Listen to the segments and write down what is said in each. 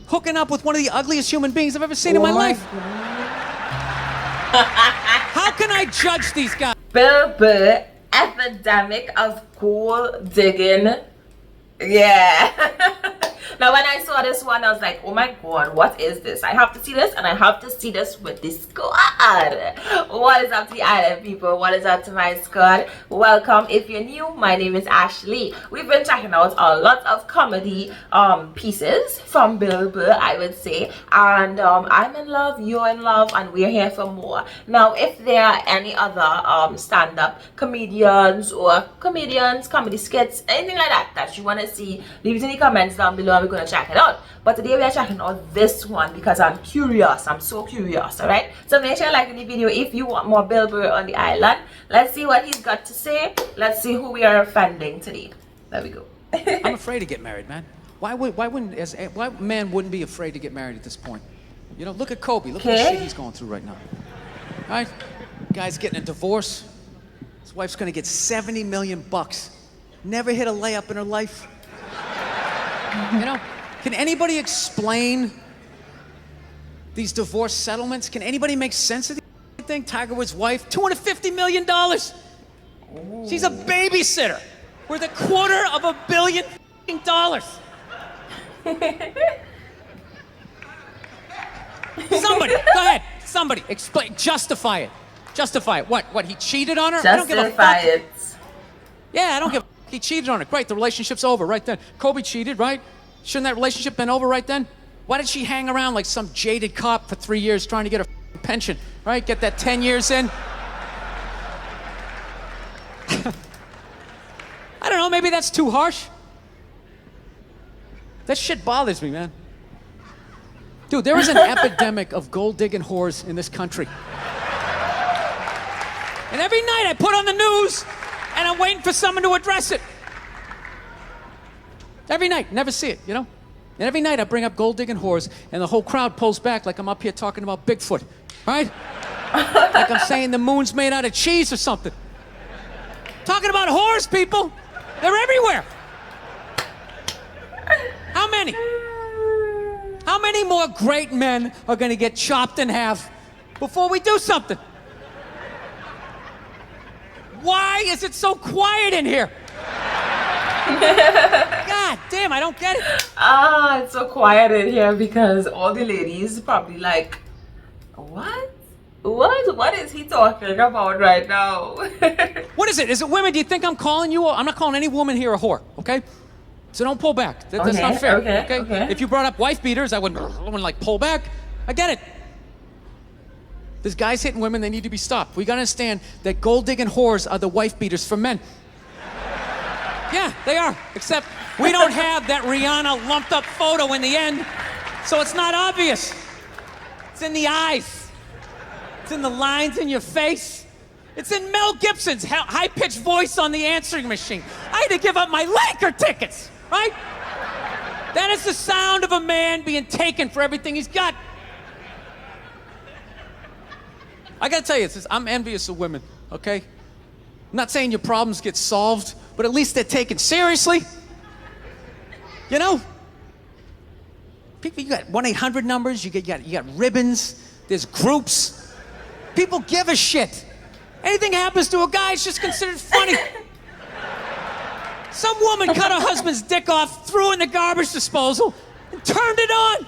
hooking up with one of the ugliest human beings I've ever seen in my life. How can I judge these guys? Burr, epidemic of gold digging. Yeah. Now when I saw this one, I was like, oh my god, what is this? I have to see this, and I have to see this with the squad. What is up to the island people? What is up to my squad? Welcome. If you're new, my name is Ashley. We've been checking out a lot of comedy pieces from Burr, I would say, and I'm in love, you're in love, and we're here for more. Now if there are any other stand-up comedians or comedy skits, anything like that you want to see, leave it in the comments down below, and we're going to check it out. But today we are checking out this one because I'm curious. I'm so curious. All right, so make sure you like the video if you want more Burr on the island. Let's see what he's got to say. Let's see who we are offending today. There we go. I'm afraid to get married, man. Why man wouldn't be afraid to get married at this point? You know, look at Kobe. Look at the shit he's going through right now. All right, guy's getting a divorce. His wife's gonna get $70 million. Never hit a layup in her life. You know, can anybody explain these divorce settlements? Can anybody make sense of anything? Tiger Woods' wife, $250 million. Ooh. She's a babysitter worth $250 million. Somebody, go ahead. Somebody, explain, justify it. Justify it. What, he cheated on her? Justify I don't give a fuck. It. Yeah, I don't give a fuck. He cheated on her. Great, the relationship's over right then. Kobe cheated, right? Shouldn't that relationship been over right then? Why did she hang around like some jaded cop for 3 years trying to get her pension, right? Get that 10 years in? I don't know, maybe that's too harsh. That shit bothers me, man. Dude, there is an epidemic of gold-digging whores in this country. And every night I put on the news, and I'm waiting for someone to address it. Every night, never see it, you know? And every night I bring up gold-digging whores, and the whole crowd pulls back like I'm up here talking about Bigfoot, right? Like I'm saying the moon's made out of cheese or something. Talking about whores, people. They're everywhere. How many? How many more great men are gonna get chopped in half before we do something? Why is it so quiet in here? God damn, I don't get it. It's so quiet in here because all the ladies probably like, what? What is he talking about right now? What is it? Is it women? Do you think I'm calling you? I'm not calling any woman here a whore, okay? So don't pull back. That's not fair, okay? If you brought up wife beaters, I wouldn't like pull back. I get it. There's guys hitting women, they need to be stopped. We gotta understand that gold-digging whores are the wife beaters for men. Yeah, they are. Except we don't have that Rihanna lumped up photo in the end, so it's not obvious. It's in the eyes. It's in the lines in your face. It's in Mel Gibson's high-pitched voice on the answering machine. I had to give up my Laker tickets, right? That is the sound of a man being taken for everything he's got. I gotta tell you, I'm envious of women, okay? I'm not saying your problems get solved, but at least they're taken seriously. You know? People, you got 1-800 numbers, you got ribbons, there's groups. People give a shit. Anything happens to a guy, it's just considered funny. Some woman cut her husband's dick off, threw it in the garbage disposal, and turned it on.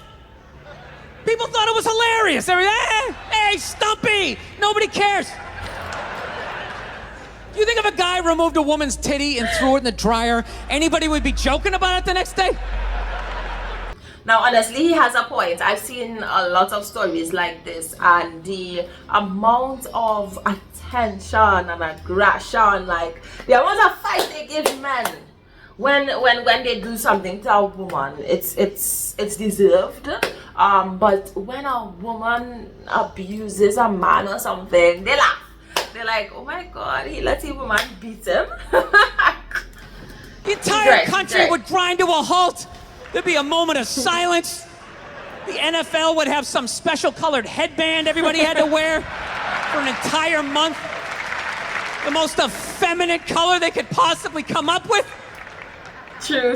People thought it was hilarious. They were, hey, Stumpy! Nobody cares. You think if a guy removed a woman's titty and threw it in the dryer, anybody would be joking about it the next day? Now, honestly, he has a point. I've seen a lot of stories like this, and the amount of attention and aggression, like the amount of fight they give men when they do something to a woman, it's deserved. But when a woman abuses a man or something, they laugh. They're like, oh my god, he lets a woman beat him. The entire country would grind to a halt. There'd be a moment of silence. The NFL would have some special colored headband everybody had to wear for an entire month. The most effeminate color they could possibly come up with. True.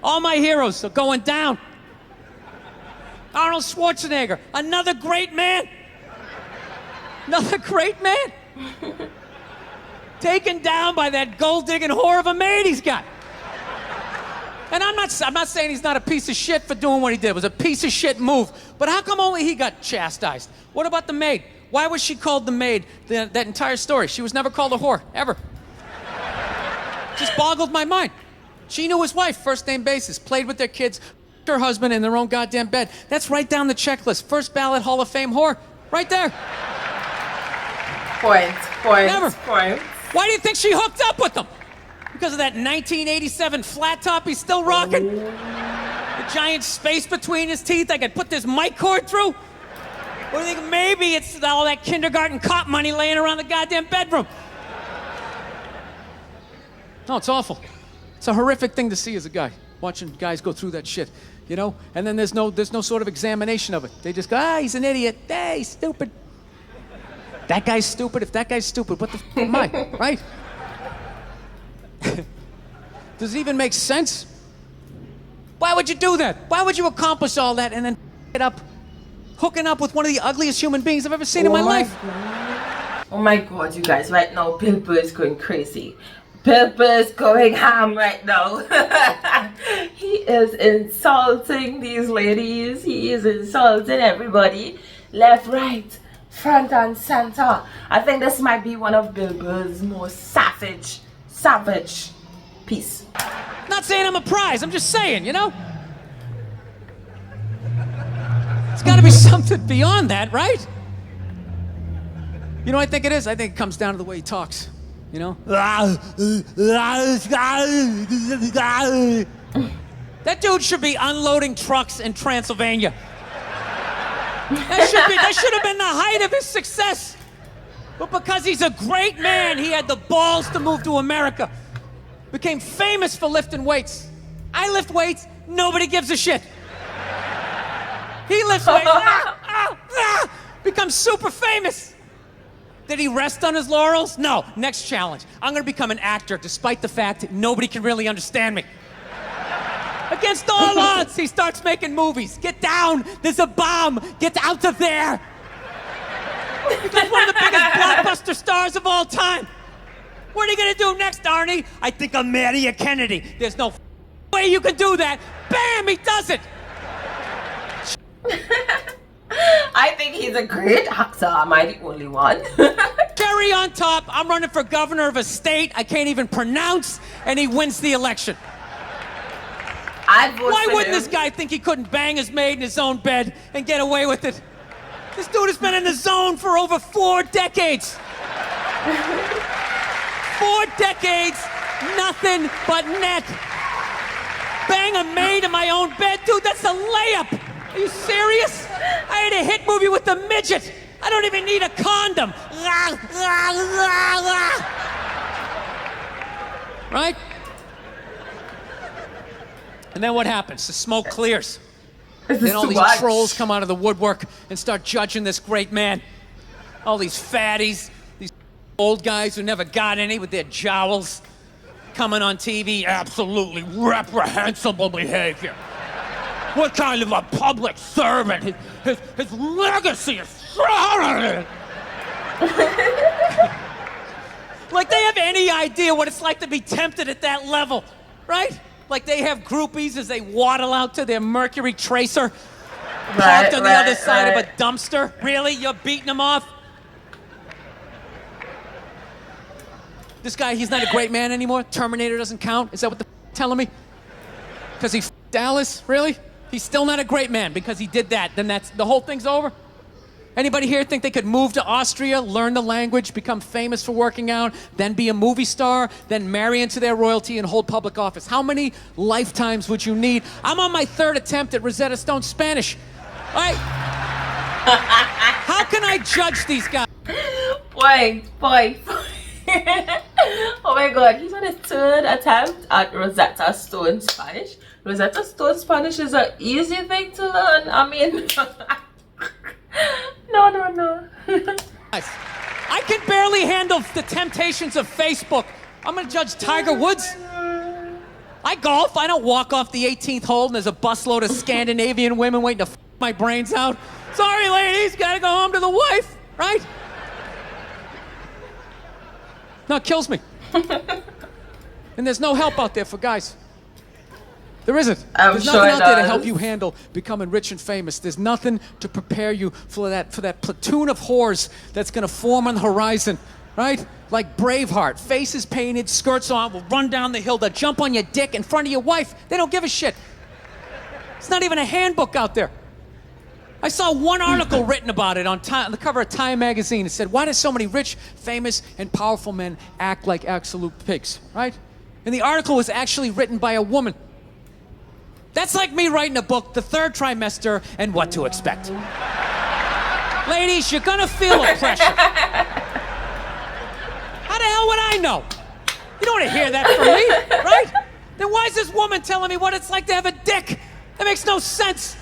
All my heroes are going down. Arnold Schwarzenegger, another great man. Another great man. Taken down by that gold-digging whore of a maid he's got. And I'm not saying he's not a piece of shit for doing what he did. It was a piece of shit move. But how come only he got chastised? What about the maid? Why was she called the maid that entire story? She was never called a whore, ever. Just boggled my mind. She knew his wife, first name basis, played with their kids, her husband in their own goddamn bed. That's right down the checklist. First ballot Hall of Fame whore, right there. Point. Never. Why do you think she hooked up with him? Because of that 1987 flat top he's still rocking? The giant space between his teeth I could put this mic cord through? Or do you think maybe it's all that kindergarten cop money laying around the goddamn bedroom? No, it's awful. It's a horrific thing to see as a guy, watching guys go through that shit, you know? And then there's no sort of examination of it. They just go, he's an idiot. Hey, he's stupid. That guy's stupid. If that guy's stupid, what the f am I, right? Does it even make sense? Why would you do that? Why would you accomplish all that and then hooking up with one of the ugliest human beings I've ever seen in my life? Oh my God, you guys, right now, Bill Burr is going crazy. Bill Burr is going ham right now. He is insulting these ladies. He is insulting everybody. Left, right, front and center. I think this might be one of Bill Burr's most savage piece. Not saying I'm a prize, I'm just saying, you know? It's gotta be something beyond that, right? You know what I think it is? I think it comes down to the way he talks, you know? That dude should be unloading trucks in Transylvania. That should have been the height of his success. But because he's a great man, he had the balls to move to America. Became famous for lifting weights. I lift weights, nobody gives a shit. He lifts weights, becomes super famous. Did he rest on his laurels? No, next challenge. I'm gonna become an actor despite the fact that nobody can really understand me. Against all odds, he starts making movies. Get down, there's a bomb, get out of there. Becomes one of the biggest blockbuster stars of all time. What are you gonna do next, Arnie? I think I'll marry a Kennedy. There's no way you can do that. Bam, he does it. I think he's a great actor. Am I the only one? Cherry on top, I'm running for governor of a state I can't even pronounce, and he wins the election. Why wouldn't this guy think he couldn't bang his maid in his own bed and get away with it? This dude has been in the zone for over 4 decades. 4 decades, nothing but net. Bang a maid in my own bed? Dude, that's a layup. Are you serious? I had a hit movie with the midget. I don't even need a condom. Right? And then what happens? The smoke clears. Then all these trolls come out of the woodwork and start judging this great man. All these fatties, these old guys who never got any with their jowls, coming on TV, absolutely reprehensible behavior. What kind of a public servant? His legacy is like they have any idea what it's like to be tempted at that level, right? Like they have groupies as they waddle out to their Mercury Tracer, parked on the other side of a dumpster. Really? You're beating them off? This guy, he's not a great man anymore? Terminator doesn't count? Is that what the telling me? Because he Dallas? Really? He's still not a great man because he did that. Then that's the whole thing's over? Anybody here think they could move to Austria, learn the language, become famous for working out, then be a movie star, then marry into their royalty and hold public office? How many lifetimes would you need? I'm on my 3rd attempt at Rosetta Stone Spanish. All right? How can I judge these guys? Boy. Oh my God, he's on his 3rd attempt at Rosetta Stone Spanish. Rosetta Stone Spanish is an easy thing to learn. I mean, no. I can barely handle the temptations of Facebook. I'm gonna judge Tiger Woods. I golf. I don't walk off the 18th hole and there's a busload of Scandinavian women waiting to f my brains out. Sorry, ladies, gotta go home to the wife, right? No, it kills me. And there's no help out there for guys. There isn't. There's nothing out there to help you handle becoming rich and famous. There's nothing to prepare you for that platoon of whores that's gonna form on the horizon, right? Like Braveheart, faces painted, skirts on, will run down the hill, they'll jump on your dick in front of your wife. They don't give a shit. It's not even a handbook out there. I saw one article written about it on the cover of Time magazine. It said, why do so many rich, famous, and powerful men act like absolute pigs, right? And the article was actually written by a woman. That's like me writing a book, The Third Trimester and What to Expect. Ladies, you're gonna feel a pressure. How the hell would I know? You don't want to hear that from me, right? Then why is this woman telling me what it's like to have a dick? That makes no sense.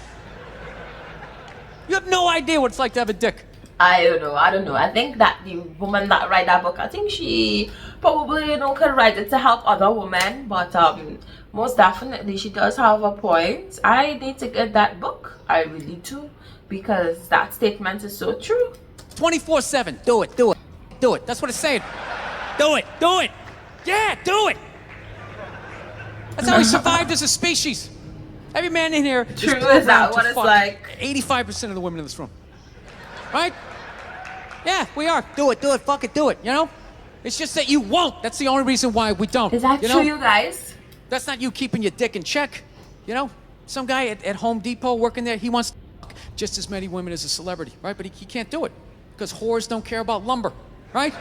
You have no idea what it's like to have a dick. I don't know. I think that the woman that write that book, I think she probably, could write it to help other women, but most definitely she does have a point. I need to get that book. I really do, because that statement is so true. 24/7. Do it. Do it. Do it. That's what it's saying. Do it. Do it. Yeah, do it. That's how we survived as a species. Every man in here True, is that what it's like? 85% of the women in this room. Right? Yeah, we are. Do it, fuck it, do it, you know? It's just that you won't. That's the only reason why we don't. Is that true, you guys? That's not you keeping your dick in check, you know? Some guy at Home Depot working there, he wants to fuck just as many women as a celebrity, right? But he can't do it because whores don't care about lumber, right?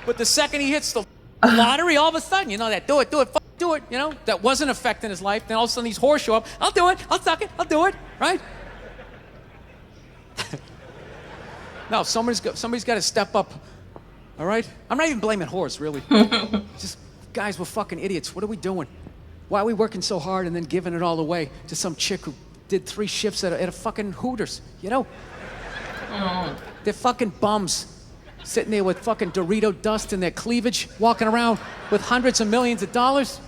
But the second he hits the lottery, all of a sudden, that do it, fuck, do it, that wasn't affecting his life. Then all of a sudden these whores show up. I'll do it, I'll suck it, I'll do it, right? No, somebody's got to step up, all right? I'm not even blaming whores, really. Just, guys, we're fucking idiots. What are we doing? Why are we working so hard and then giving it all away to some chick who did 3 shifts at a fucking Hooters, They're fucking bums. Sitting there with fucking Dorito dust in their cleavage, walking around with hundreds of millions of dollars.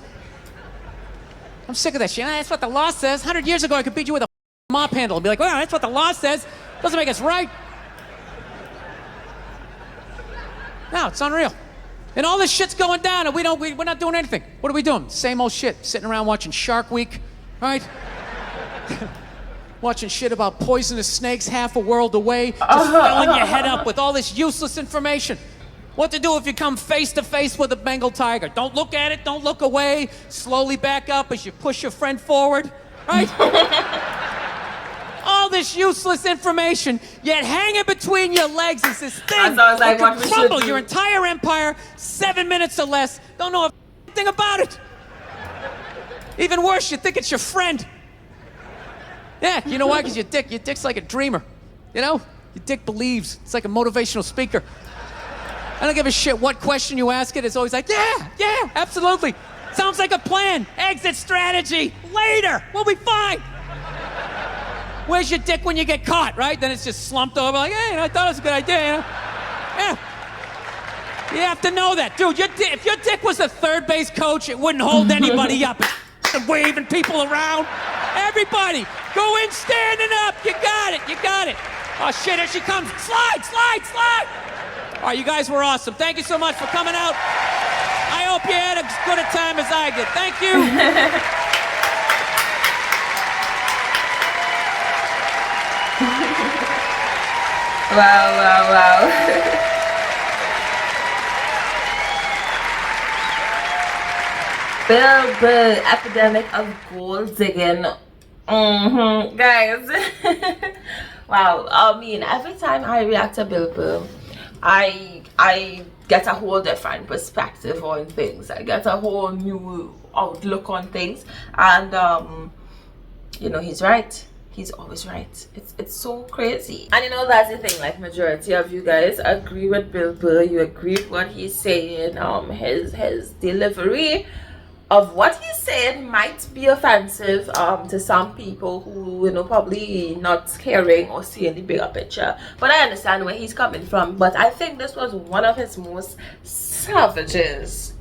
I'm sick of that shit. That's what the law says. 100 years ago, I could beat you with a mop handle and be like, well, that's what the law says. Doesn't make us right. No, it's unreal. And all this shit's going down, and we're not doing anything. What are we doing? Same old shit. Sitting around watching Shark Week, right? Watching shit about poisonous snakes half a world away, just filling your head up with all this useless information. What to do if you come face to face with a Bengal tiger? Don't look at it, don't look away. Slowly back up as you push your friend forward, right? All this useless information, yet hanging between your legs is this thing that can crumble your entire empire, 7 minutes or less. Don't know a thing about it. Even worse, you think it's your friend. Yeah, you know why? Because your dick's like a dreamer, Your dick believes. It's like a motivational speaker. I don't give a shit what question you ask it. It's always like, yeah, absolutely. Sounds like a plan. Exit strategy. Later, we'll be fine. Where's your dick when you get caught, right? Then it's just slumped over like, hey, I thought it was a good idea, Yeah. You have to know that. Dude, if your dick was a third base coach, it wouldn't hold anybody up. It's waving people around. Everybody, go in standing up. You got it. Oh, shit, here she comes. Slide. All right, you guys were awesome. Thank you so much for coming out. I hope you had as good a time as I did. Thank you. Wow. Burr, Epidemic of Gold Digging. Guys. Wow. I mean, every time I react to Bill Burr, I get a whole different perspective on things. I get a whole new outlook on things. And, he's right. He's always right. It's so crazy. And that's the thing, like majority of you guys agree with Bill Burr. You agree with what he's saying, his delivery. of what he said might be offensive to some people who, you know, probably not caring or seeing the bigger picture. But I understand where he's coming from. But I think this was one of his most savages.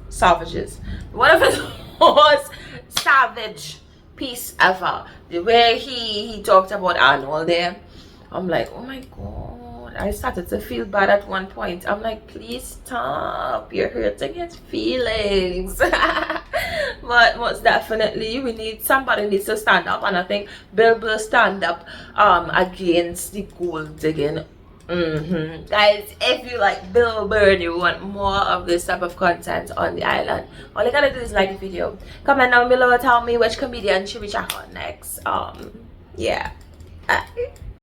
One of his most savage piece ever. The way he talked about Arnold there. I'm like, oh my god. I started to feel bad at one point. I'm like, please stop. You're hurting his feelings. But most definitely, somebody needs to stand up. And I think Bill Burr stand up against the gold digging. Guys, if you like Bill Burr and you want more of this type of content on the island, all you gotta do is like the video. Comment down below, tell me which comedian should we check out next. Yeah.